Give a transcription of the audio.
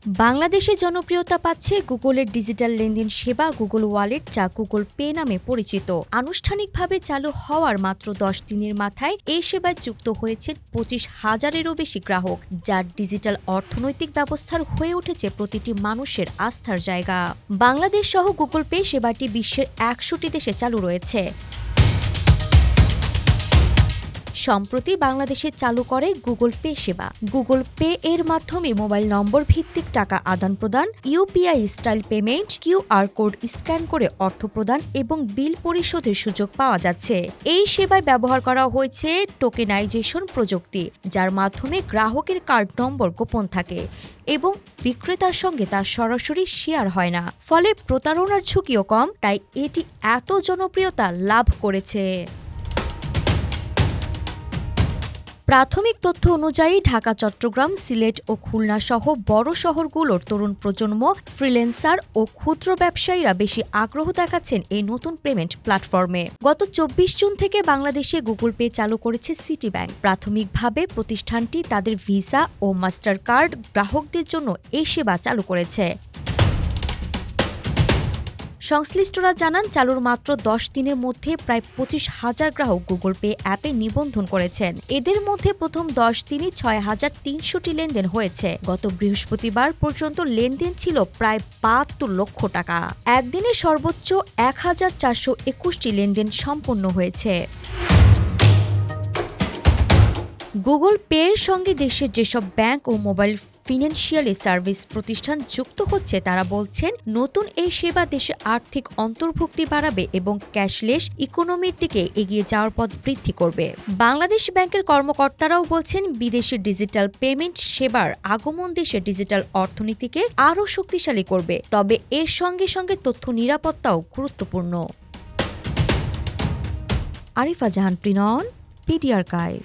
বাংলাদেশে জনপ্রিয়তা পাচ্ছে গুগলের ডিজিটাল লেনদেন সেবা গুগল ওয়ালেট, যা গুগল পে নামে পরিচিত। আনুষ্ঠানিকভাবে চালু হওয়ার মাত্র 10 দিনের মাথায় এই সেবায় যুক্ত হয়েছে 25,000-এরও বেশি গ্রাহক, যা ডিজিটাল অর্থনৈতিক ব্যবস্থার হয়ে উঠেছে প্রতিটি মানুষের আস্থার জায়গা। বাংলাদেশ সহ গুগল পে সেবাটি বিশ্বের 100টি দেশে চালু রয়েছে। সম্প্রতি বাংলাদেশে চালু করে গুগল পে সেবা। গুগল পে এর মাধ্যমে মোবাইল নম্বর ভিত্তিক টাকা আদান প্রদান, UPI style payment, QR code scan করে অর্থ প্রদান এবং বিল পরিশোধের সুযোগ পাওয়া যাচ্ছে। এই সেবায় ব্যবহার করা হয়েছে টোকেনাইজেশন প্রযুক্তি, যার মাধ্যমে গ্রাহকের কার্ড নম্বর গোপন থাকে এবং বিক্রেতার সঙ্গে তার সরাসরি শেয়ার হয় না। ফলে প্রতারণার ঝুঁকিও কম, তাই এটি এত জনপ্রিয়তা লাভ করেছে। প্রাথমিক তথ্য অনুযায়ী ঢাকা, চট্টগ্রাম, সিলেট ও খুলনা সহ বড় শহরগুলোর তরুণ প্রজন্ম, ফ্রিল্যান্সার ও ক্ষুদ্র ব্যবসায়ীরা বেশি আগ্রহ দেখাচ্ছেন এই নতুন পেমেন্ট প্ল্যাটফর্মে। গত 24 জুন থেকে বাংলাদেশে গুগল পে চালু করেছে সিটি ব্যাংক। প্রাথমিকভাবে প্রতিষ্ঠানটি তাদের ভিসা ও মাস্টার কার্ড গ্রাহকদের জন্য এই সেবা চালু করেছে। সংশ্লিষ্টরা জানান, চালুর মাত্র 10 দিনের মধ্যে প্রায় 25,000 গ্রাহক গুগল পে অ্যাপে নিবন্ধন করেছেন। এদের মধ্যে প্রথম 10 দিনই 6,300টি লেনদেন হয়েছে। গত বৃহস্পতিবার পর্যন্ত লেনদেন ছিল প্রায় 72 লক্ষ টাকা। একদিনে সর্বোচ্চ 1,421টি লেনদেন সম্পন্ন হয়েছে। গুগল পে এর সঙ্গে দেশের যেসব ব্যাংক ও মোবাইল ফিন্যান্সিয়াল সার্ভিস প্রতিষ্ঠান যুক্ত হচ্ছে, তারা বলছেন নতুন এই সেবা দেশে আর্থিক অন্তর্ভুক্তি বাড়াবে এবং ক্যাশলেস ইকোনমির দিকে এগিয়ে যাওয়ার পথ বৃদ্ধি করবে। বাংলাদেশ ব্যাংকের কর্মকর্তারাও বলছেন, বিদেশি ডিজিটাল পেমেন্ট সেবার আগমন দেশের ডিজিটাল অর্থনীতিকে আরও শক্তিশালী করবে। তবে এর সঙ্গে সঙ্গে তথ্য নিরাপত্তাও গুরুত্বপূর্ণ। আরিফা জাহান, পিটি আর্কাইভ।